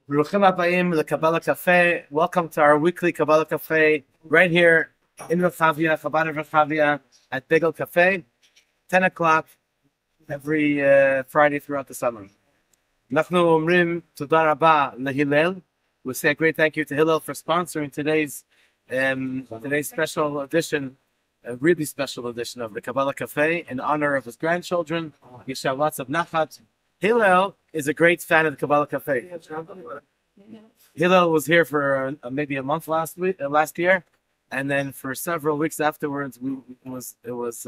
Rechavia, the Kabbalah Cafe. Welcome to our weekly Kabbalah Cafe right here in Rechavia, Chabad Rechavia at Bagel Cafe, 10 o'clock every Friday throughout the summer. NACHLAOT omrim toda rabba leHillel. We say a great thank you to Hillel for sponsoring today's special edition, a really special edition of the Kabbalah Cafe in honor of his grandchildren. He shall have lots of nachat. Hillel is a great fan of the Kabbalah Cafe. Hillel was here for maybe a month last year, and then for several weeks afterwards, it was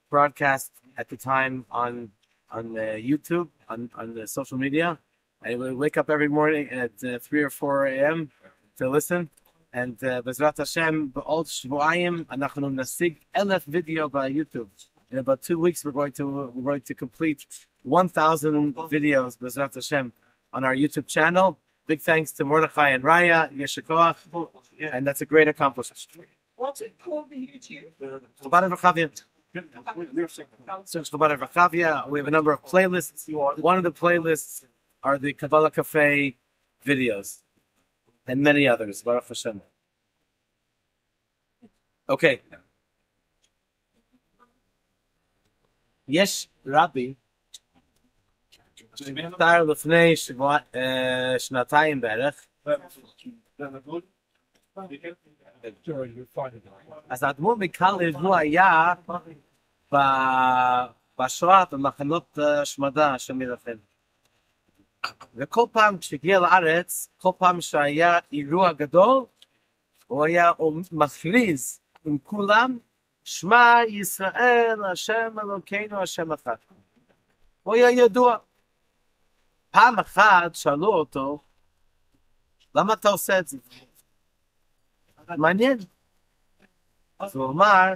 broadcast at the time on YouTube, on the social media. And we wake up every morning at 3 or 4 a.m. to listen. And Bezrat Hashem, b'od shvuayim, anachnu nasig 1,000 video by YouTube. In about 2 weeks, we're going to complete 1,000 videos, Bezrat Hashem, on our YouTube channel. Big thanks to Mordechai and Raya, Yeshakoach, and that's a great accomplishment. What's it called, the YouTube? Chabad Rechavia. Search Chabad Rechavia. We have a number of playlists. One of the playlists are the Kabbalah Cafe videos, and many others. Baruch Hashem. Okay. Yes, Rabbi. נפטר לפני שנתיים בערך. אז האדמו"ר מקאליב הוא היה בשואה במחנות השמדה, השם ירחם. וכל פעם כשהגיע לארץ, כל פעם שהיה אירוע גדול, הוא היה מכריז עם כולם, שמע ישראל, השם אלוקינו, השם אחד. הוא היה ידוע. פעם אחת שאלו אותו, למה אתה עושה את זה? מעניין. אז הוא אמר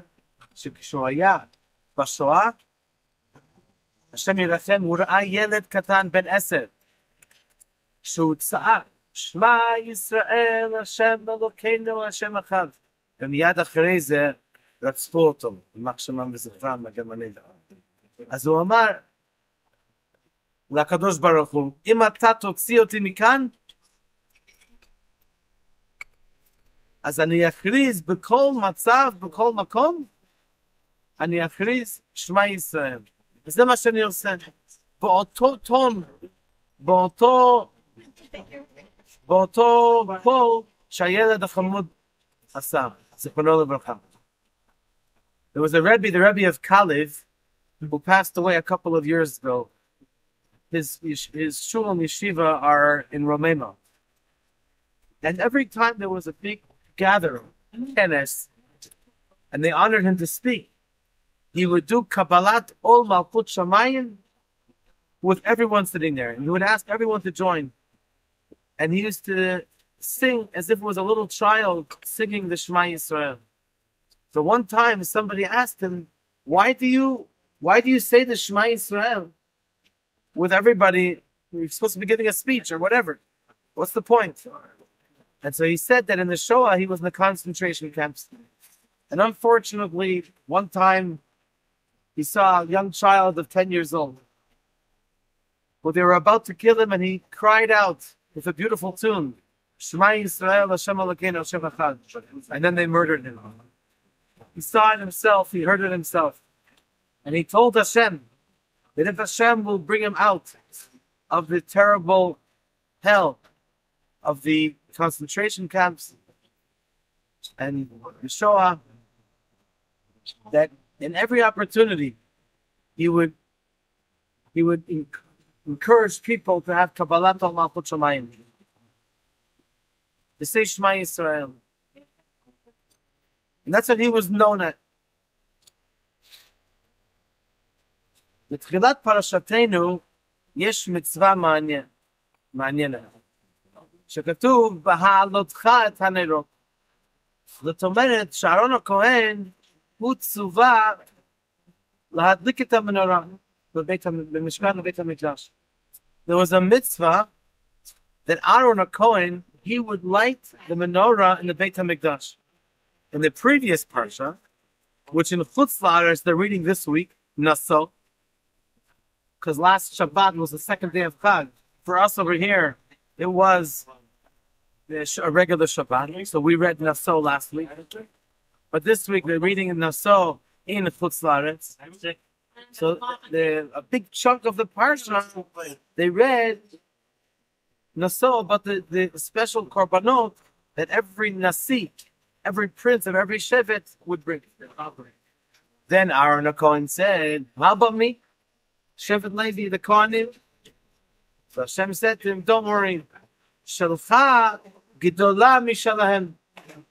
שכשהוא היה בשואה, השם ירחם, הוא ראה ילד קטן בן 10, שהוא צעק, שמע ישראל, השם אלוקינו, השם אחד. ומיד אחרי זה רצחו אותו, יימח שמם וזכרם הגרמנים. אז הוא אמר לקדוש ברוך הוא, אם אתה תוציא אותי מכאן, אז אני אכריז בכל מצב, בכל מקום, אני אכריז שמע ישראל. וזה מה שאני עושה. באותו טון, באותו קול שהילד החמוד עשה. זיכרונו לברכה. There was a Rabbi, the Rabbi of Kalev, who passed away a couple of years ago. His shul and yeshiva are in Romania. And every time there was a big gathering, kenes, and they honored him to speak, he would do Kabbalah Ol Malchut Shamayim with everyone sitting there. And he would ask everyone to join. And he used to sing as if it was a little child singing the Shema Yisroel. So one time somebody asked him, why do you say the Shema Yisroel with everybody? You're supposed to be giving a speech or whatever. What's the point? And so he said that in the Shoah, he was in the concentration camps. And unfortunately, one time, he saw a young child of 10 years old. Well, they were about to kill him, and he cried out with a beautiful tune, Shema Yisrael, Hashem Elokeinu, Hashem Echad. And then they murdered him. He saw it himself, he heard it himself. And he told Hashem that if Hashem will bring him out of the terrible hell of the concentration camps and the Shoah, that in every opportunity he would encourage people to have Kabbalah Ol Malchut Shamayim, to say Shema Yisrael. And that's what he was known at. בתחילת פרשתנו יש מצווה מעניינת, שכתוב בהעלותך את הנרות. זאת אומרת שאהרון הכהן הוא צווה להדליק את המנורה במשכן לבית המקדש. There was a mitzvah that Aaron HaKohen, he would light the menorah in the Beit HaMikdash. In the previous parsha, which in Chutz La'aretz they're reading this week, Naso, because last Shabbat was the second day of Chag. For us over here, It was a regular Shabbat. So we read Naso last week. But this week we're reading Naso in Chutz La'aretz. So a big chunk of the Parsha, they read Naso about the special korbanot that every Nasi, every prince of every Shevet would bring. Then Aaron the Kohen said, how about me? Shevet Levi, the Kohanim? So Hashem said to him, don't worry. Shalcha Gidola Mishalahem.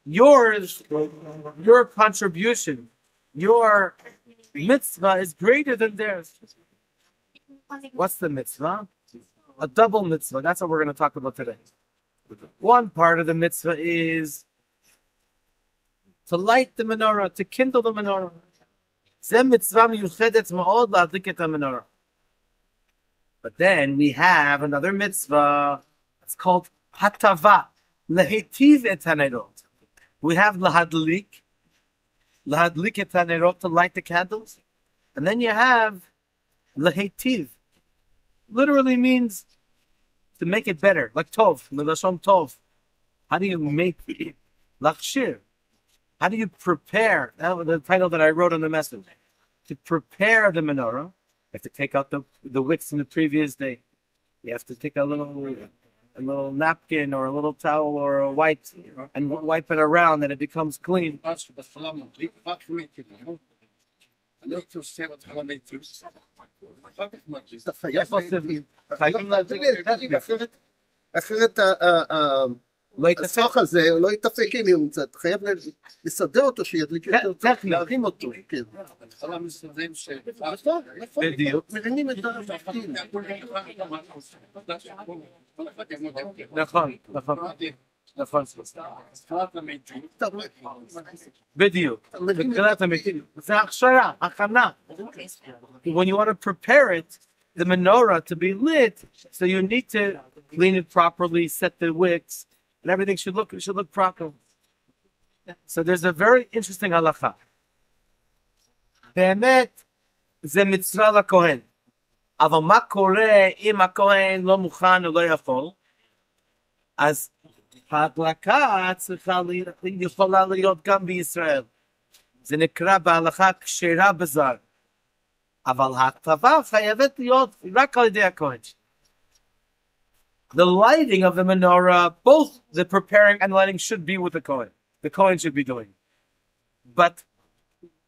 Yours, your contribution, your mitzvah is greater than theirs. What's the mitzvah? A double mitzvah. That's what we're going to talk about today. One part of the mitzvah is to light the menorah, to kindle the menorah. But then we have another mitzvah. It's called hatava, lehetiv et hanerot. We have lahadlik et hanerot, to light the candles, and then you have lehetiv. Literally means to make it better, like tov, milashon tov. How do you make it? Lachshir. How do you prepare? That was the title that I wrote on the message. To prepare the menorah, you have to take out the wicks from the previous day. You have to take a little napkin or a little towel or a wipe and wipe it around, and it becomes clean. אחרת הסוך הזה לא יתפק אם הוא קצת, חייב לסדר אותו שידליק יותר טוב, להרים אותו. בדיוק. מרימים את התפקיד. נכון. בדיוק. בתחילת המתים. זה הכשרה, הכנה. When you want to prepare it, the menorah to be lit, so you need to clean it properly, set the wicks, and everything should look proper. So there's a very interesting halacha. באמת, זה מצווה לכהן. אבל מה קורה אם הכהן לא מוכן או לא יכול? אז ההדלקה יכולה להיות גם בישראל. זה נקרא בהלכה כשרה בזר. אבל ההקטבה חייבת להיות רק על ידי הכהן. The lighting of the menorah, both the preparing and lighting, should be with the Kohen. The Kohen should be doing. But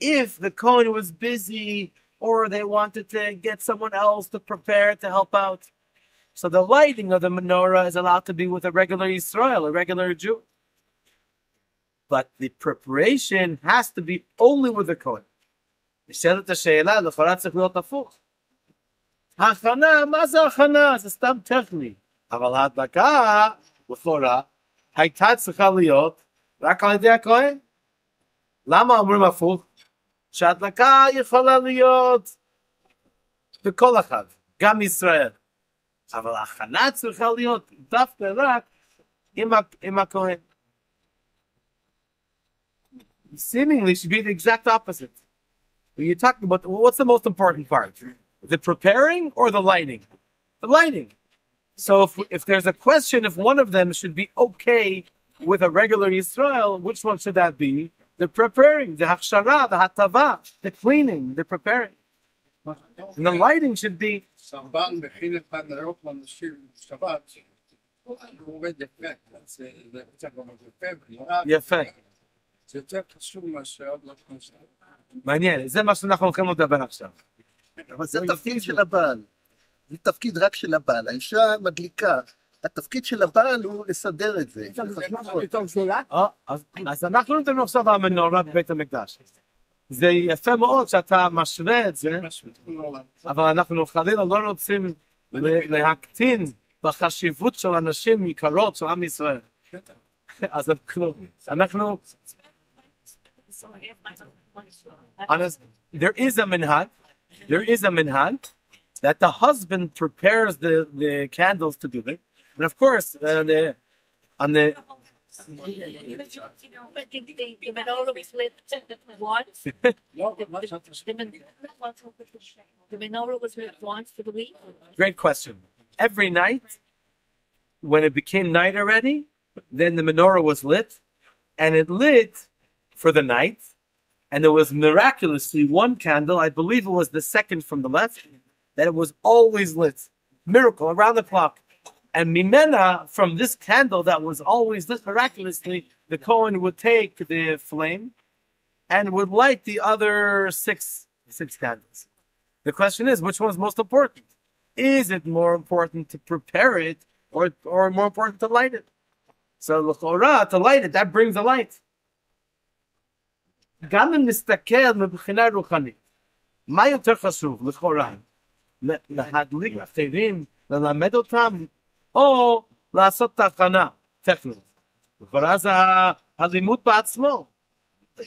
if the Kohen was busy or they wanted to get someone else to prepare to help out, so the lighting of the menorah is allowed to be with a regular Yisroel, a regular Jew. But the preparation has to be only with the Kohen. נשאלת השאלה, לכאורה צריך להיות הפוך. הכנה, מה זה הכנה? זה סתם טכני. אבל ההדלקה, לכאורה, הייתה צריכה להיות רק על ידי הכהן. למה אומרים הפוך? שההדלקה יכולה להיות בכל אחד, גם ישראל. אבל ההכנה צריכה להיות דווקא רק עם הכהן. Seemingly should be the exact opposite. When you're talking about, what's the most important part? The preparing or the lighting? The lighting. So if there's a question if one of them should be okay with a regular Yisroel, which one should that be? The preparing, the hachshara, the hatava, the cleaning, the preparing. And the lighting should be... יפה. מעניין, זה מה שאנחנו הולכים לדבר עכשיו. אבל זה תפקיד של הבעל. זה תפקיד רק של הבעל. האישה מדליקה. התפקיד של הבעל הוא לסדר את זה. אז אנחנו נותנים עכשיו המנורה בבית המקדש. זה יפה מאוד שאתה משווה את זה, אבל אנחנו חלילה לא רוצים להקטין בחשיבות של אנשים יקרות של עם ישראל. אז אנחנו... There is a minhag that the husband prepares the candles to do it, and of course on the The menorah was lit once. The menorah was lit once for the week. Great question. Every night when it became night already, then the menorah was lit, and it lit for the night, and there was miraculously one candle, I believe it was the second from the left, that it was always lit. Miracle, around the clock. And mimena, from this candle that was always lit miraculously, the Kohen would take the flame and would light the other six candles. The question is, which one is most important? Is it more important to prepare it or more important to light it? So l'chora, to light it, that brings the light. גם אם נסתכל מבחינה רוחנית, מה יותר חשוב לכאורה? להדליק אחרים, ללמד אותם, או לעשות תחנה טכנית? לכאורה זה הלימוד בעצמו.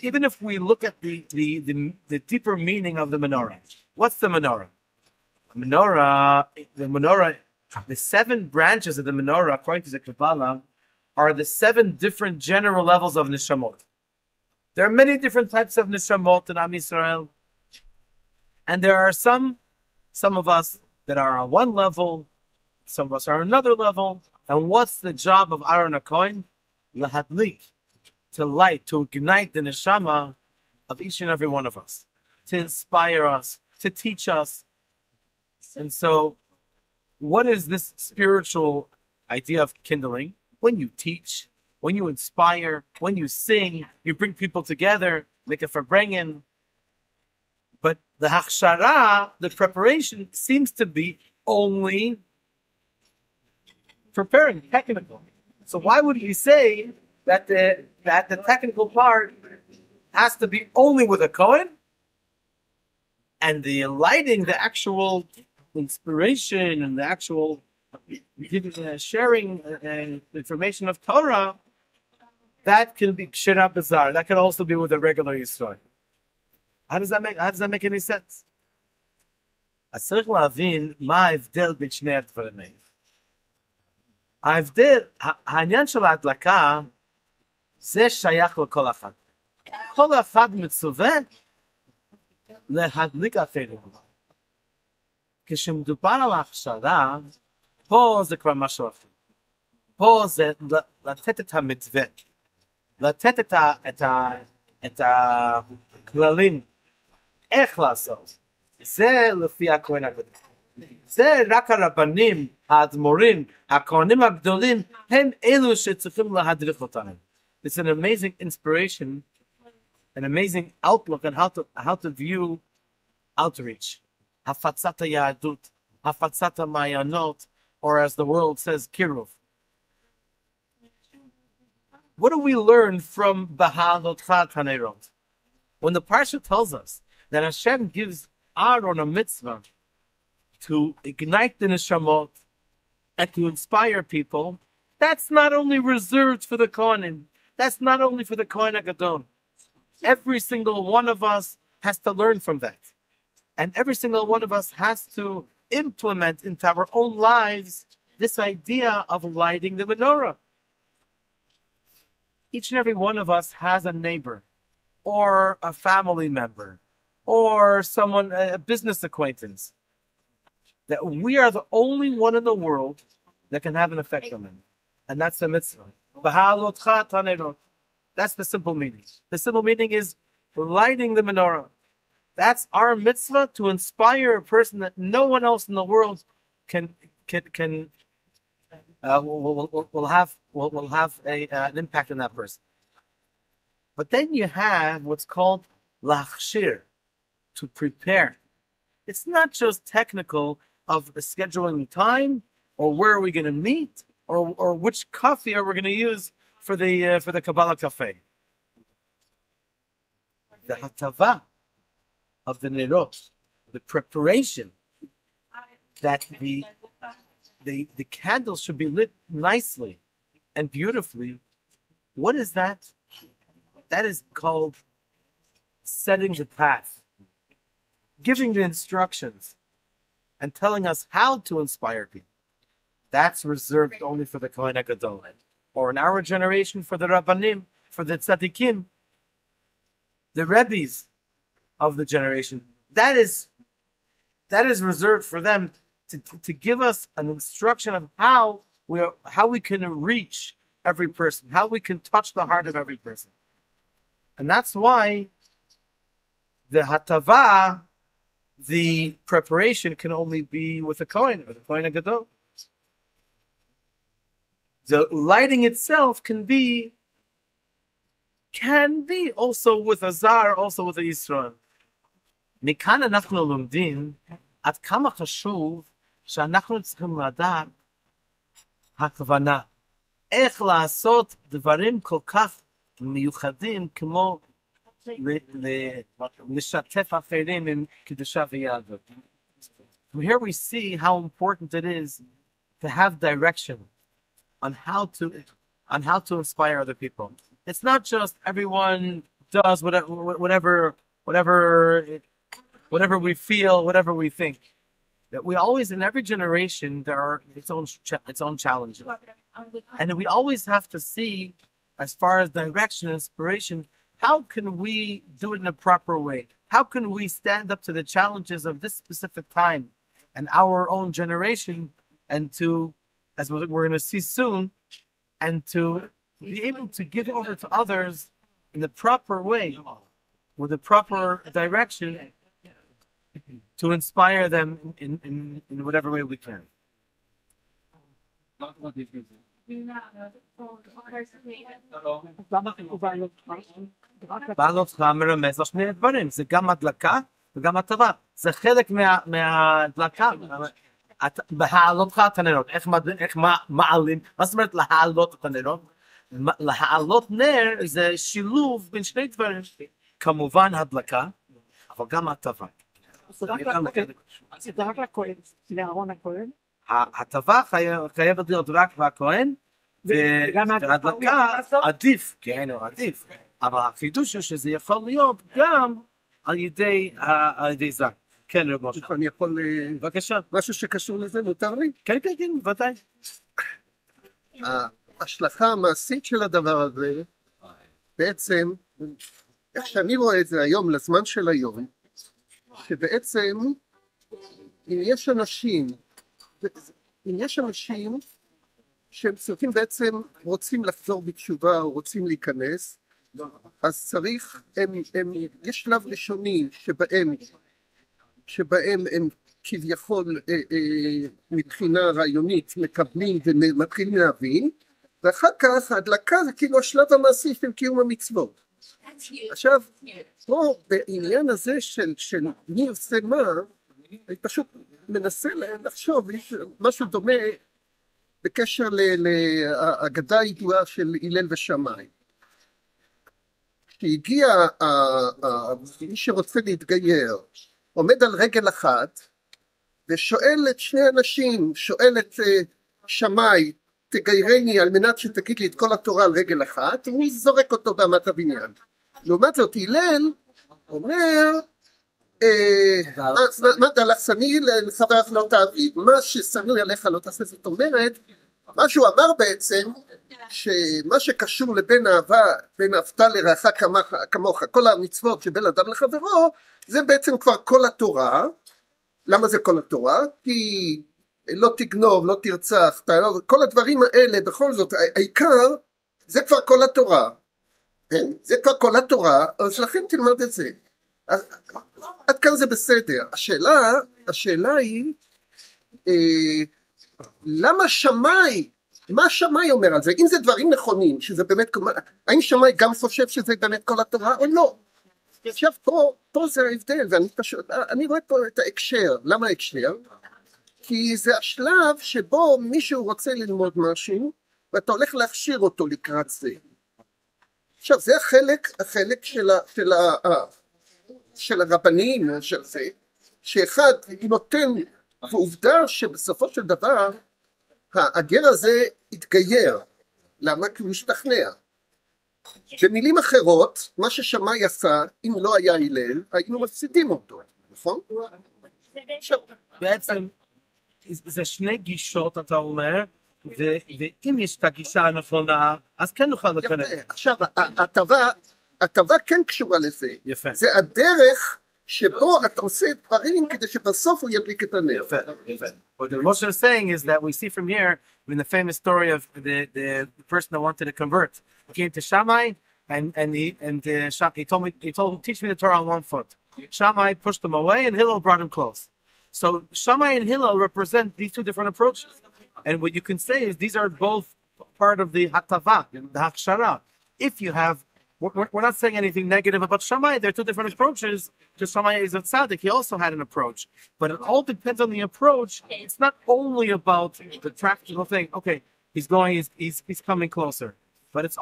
Even if we look at the deeper meaning of the menorah, what's the menorah? The 7 branches of the menorah, according to the Kabbalah, are the 7 different general levels of neshamot. There are many different types of neshamot in Am Yisroel, and there are some of us that are on one level, some of us are on another level. And what's the job of Aaron HaKohen? Lahadlik, to light, to ignite the neshama of each and every one of us, to inspire us, to teach us. And so, what is this spiritual idea of kindling? When you teach, when you inspire, when you sing, you bring people together, make a farbrengen. But the hachshara, the preparation, seems to be only preparing, technical. So why would we say that the technical part has to be only with a Kohen, and the lighting, the actual inspiration and the actual sharing and information of Torah, that can be shira bizarre. That can also be with a regular Yisroel. How does that make any sense? אז צריך להבין מה ההבדל בין שני הדברים האלה. העניין של ההדלקה, זה שייך לכל אחד. כל אחד מצווה להדליק אחרים. כשמדובר על ההכשרה, פה זה כבר משהו אחר. פה זה לתת את המתווה, לתת את הכללים, איך לעשות. זה לפי הכהן הגדול. זה רק הרבנים, האדמו"רים, הכהנים הגדולים, הם אלו שצריכים להדריך אותנו. It's an amazing inspiration, an amazing outlook on how to view outreach. הפצת היהדות, הפצת המעיינות, or as the world says, kiruv. What do we learn from Behaalotecha Tanerot? When the Parsha tells us that Hashem gives Aaron a mitzvah to ignite the neshamot and to inspire people, that's not only reserved for the Kohanim, that's not only for the Kohen HaGadol. Every single one of us has to learn from that. And every single one of us has to implement into our own lives this idea of lighting the menorah. Each and every one of us has a neighbor, or a family member, or someone, a business acquaintance, that we are the only one in the world that can have an effect on them. And that's the mitzvah. Behaalotecha Tanerot. That's the simple meaning. The simple meaning is lighting the menorah. That's our mitzvah, to inspire a person that no one else in the world will have an impact on that person. But then you have what's called lachshir, to prepare. It's not just technical of scheduling time, or where are we going to meet, or which coffee are we going to use for the Kabbalah cafe. The hatava of the nerot, the preparation, that the candles should be lit nicely and beautifully. What is that? That is called setting the path, giving the instructions, and telling us how to inspire people. That's reserved only for the Kohen HaGadol, or in our generation for the Rabbanim, for the Tzadikim, the Rebbis of the generation. That is reserved for them to give us an instruction of how how we can reach every person, how we can touch the heart of every person. And that's why the hatava, the preparation, can only be with a Kohen, or the Kohen Gadol. The lighting itself can be also with a Zar, also with a Yisroel. מכאן אנחנו לומדים עד כמה חשוב שאנחנו צריכים לדעת הכוונה. איך לעשות דברים כל כך מיוחדים כמו לשתף אחרים עם קדושה ויהדות. From here we see how important it is to have direction on how to inspire other people. It's not just everyone does whatever we feel, whatever we think. That we always, in every generation, there are its own challenges, and we always have to see, as far as direction and inspiration, how can we do it in a proper way? How can we stand up to the challenges of this specific time and our own generation, and to, as we're going to see soon, and to be able to give over to others in the proper way, with the proper direction, to inspire them in whatever way we can. בהעלותך מרמז על שני דברים, זה גם הדלקה וגם הטבה, זה חלק מהדלקה. בהעלותך את הנרות, איך מעלים, מה זאת אומרת להעלות את הנרות? להעלות נר זה שילוב בין שני דברים, כמובן הדלקה, אבל גם הטבה. זה רק לכהן, לאהרון הכהן? הטבה חייבת להיות רק לכהן, והדלקה עדיף, כן, הוא עדיף, אבל החידוש הוא שזה יכול להיות גם על ידי זר. כן, רב משה. אני יכול, בבקשה. משהו שקשור לזה, מותר לי? כן, בוודאי. ההשלכה המעשית של הדבר הזה, בעצם, איך שאני רואה את זה היום, לזמן של היום, שבעצם, אם יש אנשים שהם צריכים בעצם, רוצים לחזור בתשובה או רוצים להיכנס, אז צריך, יש שלב ראשוני שבהם הם כביכול מבחינה רעיונית מקבלים ומתחילים להבין, ואחר כך ההדלקה זה כאילו השלב המעשי של קיום המצוות. עכשיו, פה בעניין הזה של מי עושה מה, אני פשוט מנסה לחשוב, יש משהו דומה בקשר לאגדה הידועה של הלל ושמאי. כשהגיע מי שרוצה להתגייר, עומד על רגל אחת, ושואל את שני אנשים, שואל את שמאי, תגיירני על מנת שתגיד לי את כל התורה על רגל אחת, ומי זורק אותו באמת הבניין. לעומת זאת, הלל אומר, מה דלך שניא לחברך לא תעביד, מה ששנוא עליך לא תעשה. זאת אומרת, מה שהוא אמר בעצם, שמה שקשור לבין אהבה, בין אהבת לרעך כמוך, כל המצוות שבין אדם לחברו, זה בעצם כבר כל התורה. למה זה כל התורה? כי לא תגנוב, לא תרצח, כל הדברים האלה, בכל זאת, העיקר, זה כבר כל התורה. זה כבר כל התורה, אז לכן תלמד את זה. עד כאן זה בסדר. השאלה היא, למה שמאי, מה שמאי אומר על זה? אם זה דברים נכונים, שזה באמת, האם שמאי גם חושב שזה באמת כל התורה או לא? עכשיו פה זה ההבדל, ואני רואה פה את ההקשר. למה ההקשר? כי זה השלב שבו מישהו רוצה ללמוד משהו, ואתה הולך להכשיר אותו לקראת זה. עכשיו זה החלק של הרבנים, של זה, שאחד נותן, ועובדה שבסופו של דבר, הגר הזה התגייר. למה? כי הוא משתכנע. במילים אחרות, מה ששמאי עשה, אם לא היה הלל, היינו מפסידים אותו, נכון? בעצם, זה שני גישות, אתה אומר, ואם יש את הגישה הנכונה, אז כן נוכל לקרוא. עכשיו, הטבה כן קשורה לזה. יפה. זה הדרך שבו אתה עושה דברים כדי שבסוף הוא ידליק את הנר. What the Moshe is saying is that we see from here in the famous story of the person that wanted to convert. He came to Shammai he told him, teach me the Torah on 1 foot. Shammai pushed him away and Hillel brought him close. So Shammai and Hillel represent these two different approaches. And what you can say is these are both part of the hatava, the hakshara. If you have, we're not saying anything negative about Shammai. There are two different approaches. Just Shammai is a tzaddik. He also had an approach. But it all depends on the approach. It's not only about the practical thing. Okay, he's coming closer. But it's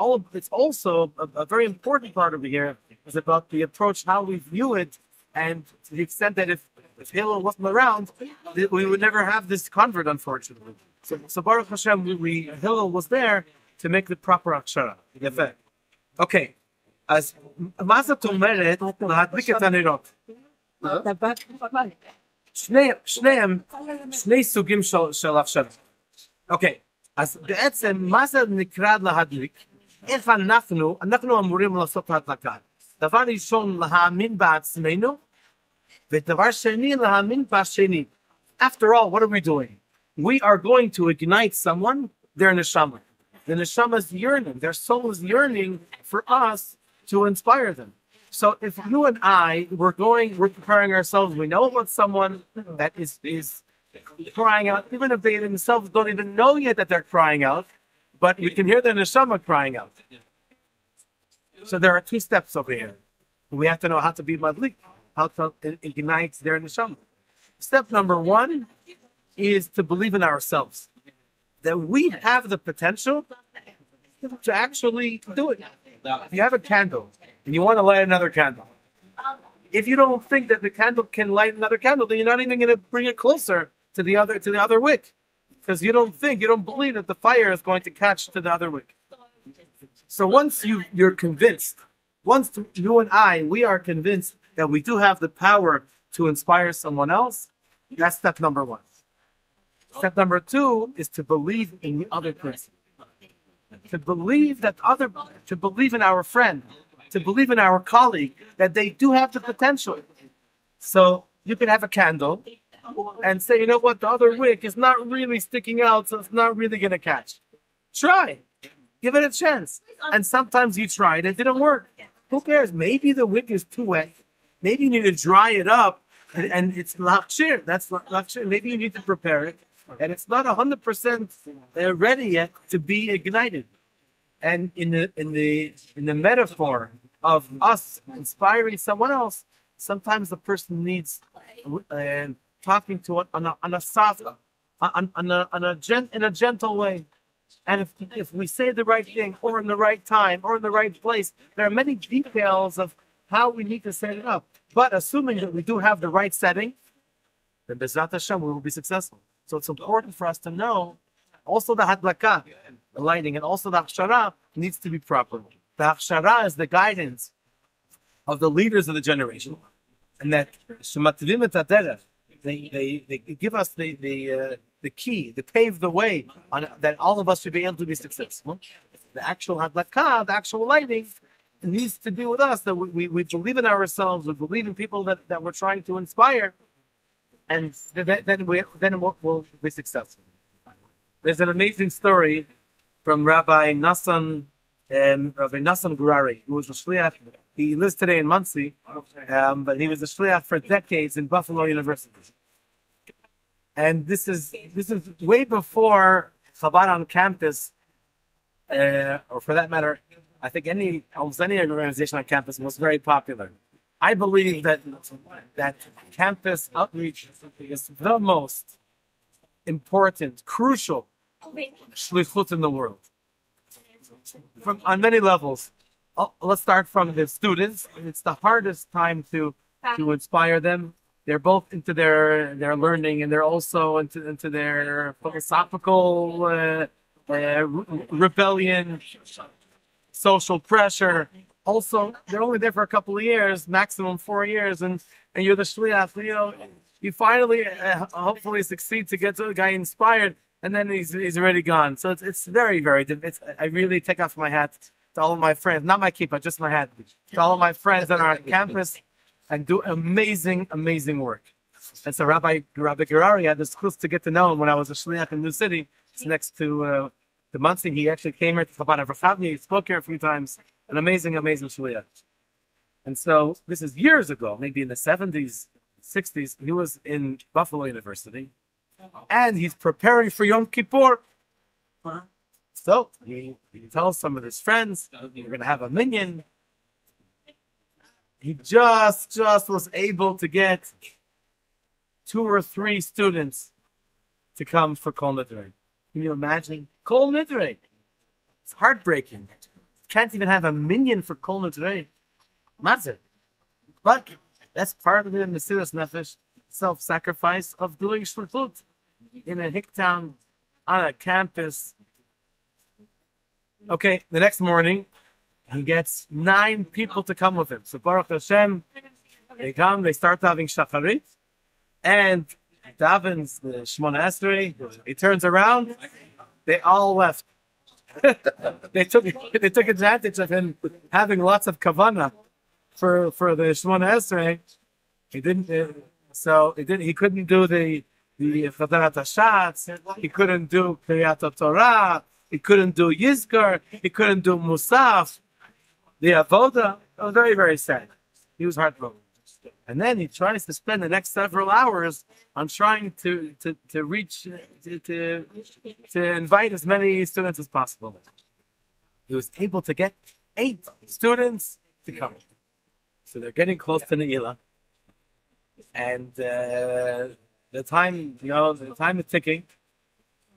also a very important part of it here is about the approach, how we view it, and to the extent that if Hillel wasn't around, we would never have this convert, unfortunately. So Baruch Hashem, Hillel was there to make the proper akshara. Okay. אז מה זאת אומרת להדליק את הנרות? שניהם שני סוגים של הכשרה. אוקיי, אז בעצם מה זה נקרא להדליק? איך אנחנו אמורים לעשות ההדלקה? דבר ראשון, להאמין בעצמנו, ודבר שני, להאמין בשני. After all, what are we doing? We are going to ignite someone, their neshama. The neshama is yearning, their soul is yearning for us to inspire them. So if you and I, we're preparing ourselves, we know about someone that is crying out, even if they themselves don't even know yet that they're crying out, but we can hear the neshama crying out. So there are 2 steps over here. We have to know how to be madlik, how to ignite their neshama. Step number 1 is to believe in ourselves, that we have the potential to actually do it. If you have a candle and you want to light another candle, if you don't think that the candle can light another candle, then you're not even going to bring it closer to the other wick, because you don't believe that the fire is going to catch to the other wick. So once you're convinced, once you and we are convinced that we do have the power to inspire someone else, that's step number 1. Step number 2 is to believe in the other person. To believe in our friend, to believe in our colleague, that they do have the potential. So you can have a candle and say, you know what, the other wick is not really sticking out, so it's not really going to catch. Try. Give it a chance. And sometimes you tried, it didn't work. Who cares? Maybe the wick is too wet. Maybe you need to dry it up, and it's lakshir. That's lakshir. Maybe you need to prepare it. And it's not 100% ready yet to be ignited. And in the metaphor of us inspiring someone else, sometimes the person needs talking to it on a soft, in a gentle way. And if we say the right thing, or in the right time, or in the right place, there are many details of how we need to set it up. But assuming that we do have the right setting, then Bezrat Hashem, we will be successful. So it's important for us to know also the hadlaka, the lighting, and also the akshara needs to be proper. The akshara is the guidance of the leaders of the generation, and that shematvim et haderech, they give us the key, they pave the way on that all of us should be able to be successful. The actual hadlaka, the actual lighting, needs to do with us, that we believe in ourselves, we believe in people that we're trying to inspire. And then we'll be successful. There's an amazing story from Rabbi Nassan Gurari, who was a shliach. He lives today in Muncie, but he was a shliach for decades in Buffalo University. And this is way before Chabad on campus, or for that matter, I think almost any organization on campus was very popular. I believe that campus outreach is the most important, crucial shlichut in the world. On many levels. Let's start from the students. It's the hardest time to inspire them. They're both into their learning, and they're also into their philosophical rebellion, social pressure. Also, they're only there for a couple of years, maximum 4 years, and you're the shliach. You finally, hopefully, succeed to get the guy inspired, and then he's already gone. So it's very, very difficult. I really take off my hat to all of my friends, not my kippah, just my hat, to all of my friends that are on campus, and do amazing, amazing work. And so Rabbi Gerari had the chance to get to know him when I was a shliach in New City. It's next to the Muncie. He actually came here to Chabad of Rechavia. He spoke here a few times. An amazing, amazing shliach. And so this is years ago, maybe in the 70s, 60s. He was in Buffalo University, and he's preparing for Yom Kippur. So he tells some of his friends, we're going to have a minyan. He just was able to get 2 or 3 students to come for Kol Nidrei. Can you imagine? Kol Nidrei. It's heartbreaking. Can't even have a minyan for Kol Nidrei. Matzah. But that's part of the Mesiras Nefesh, self-sacrifice of doing shlichut in a hick town, on a campus. Okay, the next morning, he gets 9 people to come with him. So Baruch Hashem, they come, they start having shacharit, and davens the Shmona Esrei. He turns around, they all left. they took advantage of him having lots of kavanah for the Shmona Esrei. He couldn't do the Chadarat Hashatz. He couldn't do Kriyat Torah. He couldn't do Yizkar. He couldn't do Musaf. The Avoda. It was very, very sad. He was heartbroken. And then he tries to spend the next several hours on trying to invite as many students as possible. He was able to get 8 students to come. So they're getting close to Ne'ilah. And the time is ticking.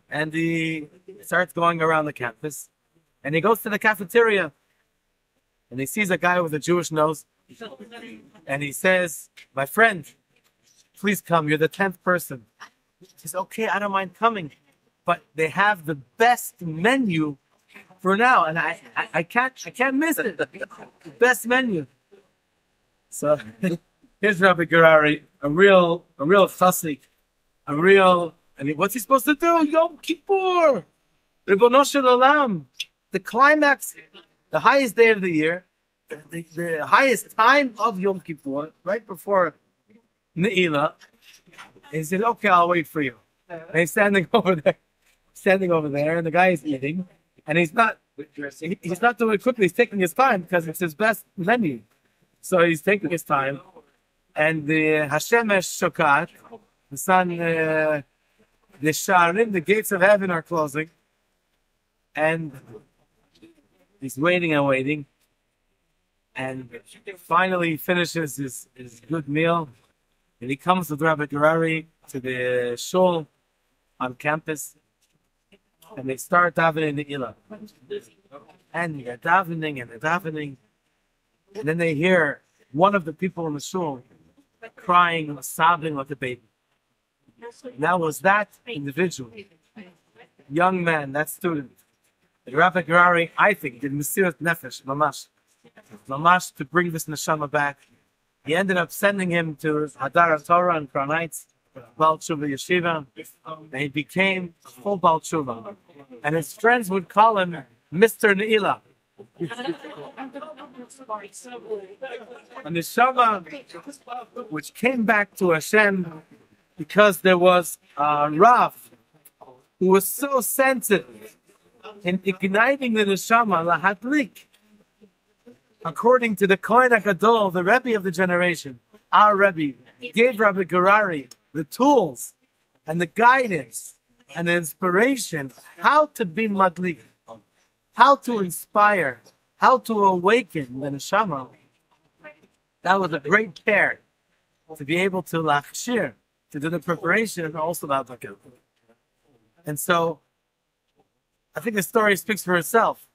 And he starts going around the campus. And he goes to the cafeteria. And he sees a guy with a Jewish nose. And he says, my friend, please come. You're the 10th person. He says, okay, I don't mind coming. But they have the best menu for now. And I can't miss it. The best menu. So here's Rabbi Gerari, a real chassid, and what's he supposed to do? Yom Kippur, Ribono Shel Olam, the climax, the highest day of the year, the highest time of Yom Kippur, right before Ne'ilah. He said, okay, I'll wait for you. And he's standing over there, and the guy is eating, and he's not doing it quickly. He's taking his time because it's his best menu. So he's taking his time, and the Hashemesh Shokat, the sun, the Sharim, the gates of heaven are closing, and he's waiting and waiting, and finally he finishes his good meal, and he comes with Rabbi Gerari to the shul on campus, and they start davening the Ilah, and they're davening. And then they hear one of the people in the shul crying, sobbing like a baby. And that was that individual, young man, that student. The Rabbi Gerari, I think, did Mesiras Nefesh, mamash, to bring this neshama back. He ended up sending him to Hadar Torah in Crown Heights, Baal Tshuva Yeshiva, and he became a full Baal Tshuva. And his friends would call him Mr. Ne'ilah. And the neshama, which came back to Hashem because there was a Rav who was so sensitive in igniting the neshama, lahadlik. According to the Kohen HaGadol, the Rebbe of the generation, our Rebbe, gave Rabbi Gerari the tools and the guidance and the inspiration how to be madlik, how to inspire, how to awaken the neshama. That was a great care to be able to lachshir, to do the preparation, and also the advocate. And so, I think the story speaks for itself,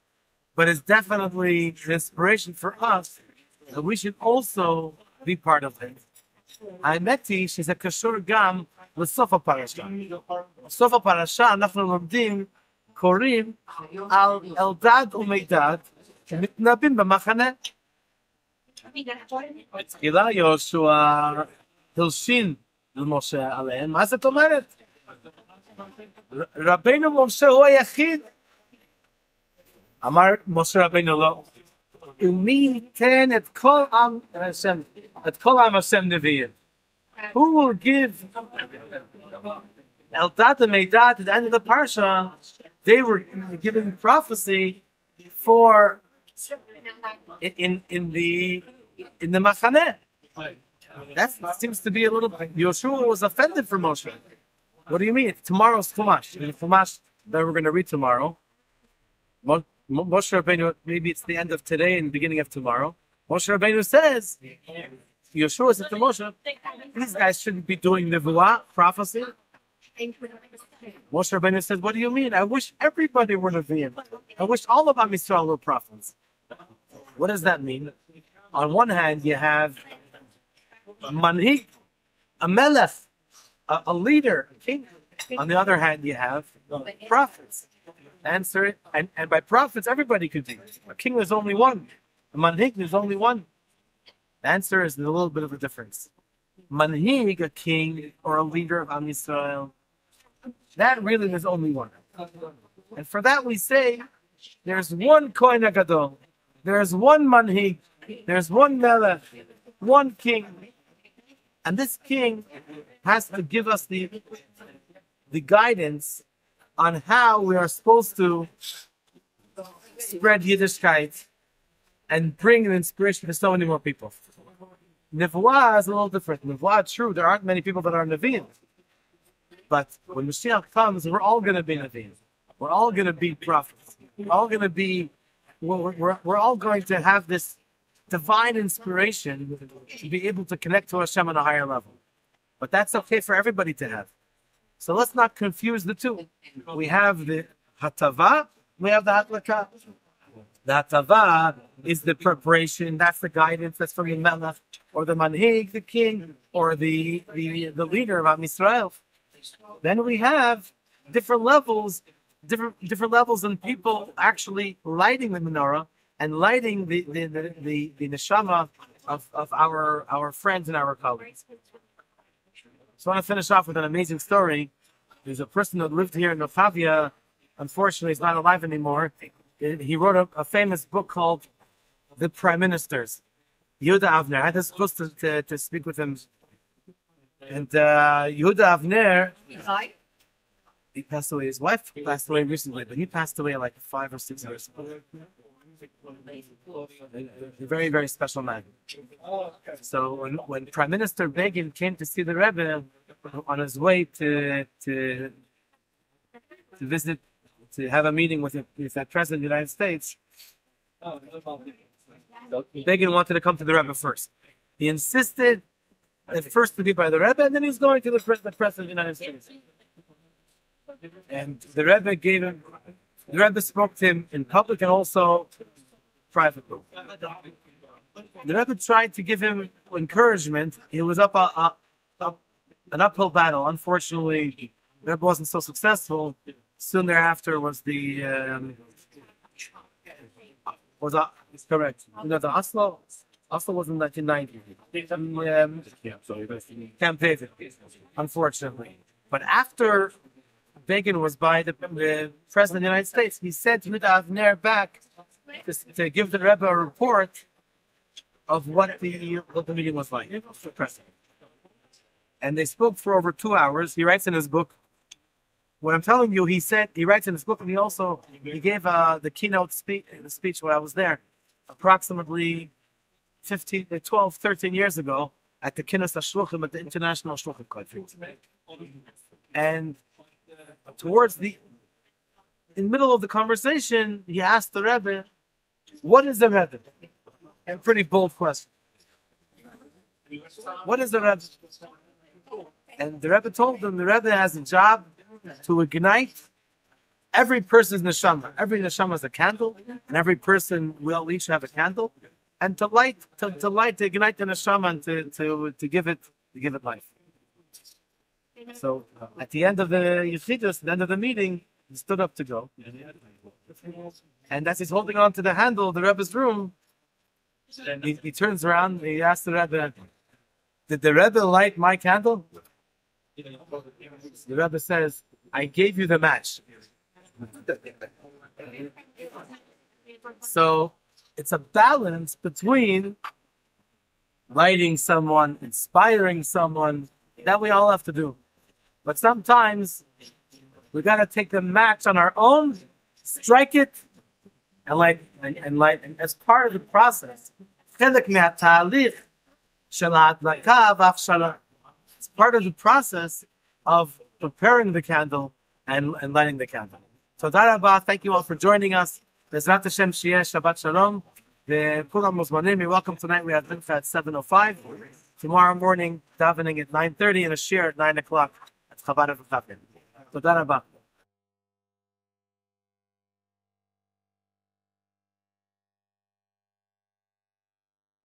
but it's definitely an inspiration for us that we should also be part of it. האמת היא שזה קשור גם לסוף הפרשה. בסוף הפרשה אנחנו לומדים, קוראים על אלדד ומידד שמתנבאים במחנה. בתחילה יהושע הלשין למשה עליהם. מה זאת אומרת? רבינו משה הוא היחיד. אמר משה רבינו לא. Umi ten et kol am Hashem Nevi'im. Who will give Eldad and Meidad at the end of the parsha? They were given prophecy for in the Machaneh. That seems to be a little. Yeshua was offended for Moshe. What do you mean? Tomorrow's Chumash. The Chumash that we're going to read tomorrow. Moshe Rabbeinu, maybe it's the end of today and the beginning of tomorrow. Moshe Rabbeinu says, Yeshua said to Moshe, these guys shouldn't be doing Nevuah, prophecy. Moshe Rabbeinu said, what do you mean? I wish everybody were Nevi'im. I wish all of Am Yisrael were prophets. What does that mean? On one hand, you have a manhig, a melech, a leader, a king. On the other hand, you have prophets. Answer it, and by prophets, everybody could be. A king, there's only one. A manhig, there's only one. The answer is a little bit of a difference. Manhig, a king or a leader of Am Yisrael, that really there's only one. And for that we say, there's one Kohen HaGadol, there's one manhig, there's one melech, one king. And this king has to give us the guidance on how we are supposed to spread Yiddishkeit and bring an inspiration to so many more people. Nevuah is a little different. Nevuah, true, there aren't many people that are Nevi'im. But when Mashiach comes, we're all going to be Nevi'im. We're all going to be prophets. We're all going to be, we're all going to have this divine inspiration to be able to connect to Hashem on a higher level. But that's okay for everybody to have. So let's not confuse the two. We have the Hatava, we have the Hatlaka. The Hatava is the preparation, that's the guidance, that's from the Melech, or the Manhig, the king, or the leader of Am Yisrael. Then we have different levels in people actually lighting the menorah and lighting the neshama of our friends and our colleagues. So I want to finish off with an amazing story. There's a person that lived here in Rechavia. Unfortunately, he's not alive anymore. He wrote a famous book called The Prime Ministers. Yehuda Avner. I had the chance to speak with him. And Yehuda Avner, he passed away. His wife passed away recently, but he passed away like 5 or 6 years ago. A very, very special man. So when Prime Minister Begin came to see the Rebbe on his way to visit, to have a meeting with the President of the United States, Begin wanted to come to the Rebbe first. He insisted at first to be by the Rebbe, and then he's going to the President of the United States. And the Rebbe spoke to him in public and also privately. The Rebbe tried to give him encouragement. It was up an uphill battle. Unfortunately, the Rebbe wasn't so successful. Soon thereafter was the Oslo. Oslo was in 1990. Camp David, unfortunately. But after Begin was by the President of the United States, he sent Yehuda Avner back to give the Rebbe a report of what the meeting was like. The President. And they spoke for over 2 hours. He writes in his book. What I'm telling you, he writes in his book, and he gave the keynote speech when I was there, approximately 12, 13 years ago at the Kindled at the International Shluchim Conference. And towards in the middle of the conversation, he asked the Rebbe, what is the Rebbe? A pretty bold question. What is the Rebbe? And the Rebbe told him the Rebbe has a job to ignite every person's neshama. Every neshama is a candle, and every person will each have a candle, and to ignite the neshama and to give it life. So at the end of the Yechidus, at the end of the meeting, he stood up to go. And as he's holding on to the handle of the Rebbe's room, he turns around and he asks the Rebbe, did the Rebbe light my candle? The Rebbe says, I gave you the match. So it's a balance between lighting someone, inspiring someone, that we all have to do. But sometimes we gotta take the match on our own, strike it, and light. And as part of the process, it's part of the process of preparing the candle and lighting the candle. So, thank you all for joining us. Bezrat Hashem Shiyeh Shabbat Shalom. The Kulam Muzmanim, you're welcome tonight. We have Mincha at 7:05. Tomorrow morning, davening at 9:30 and a share at 9 o'clock at Chabad of Rechavia. Toda Rabba.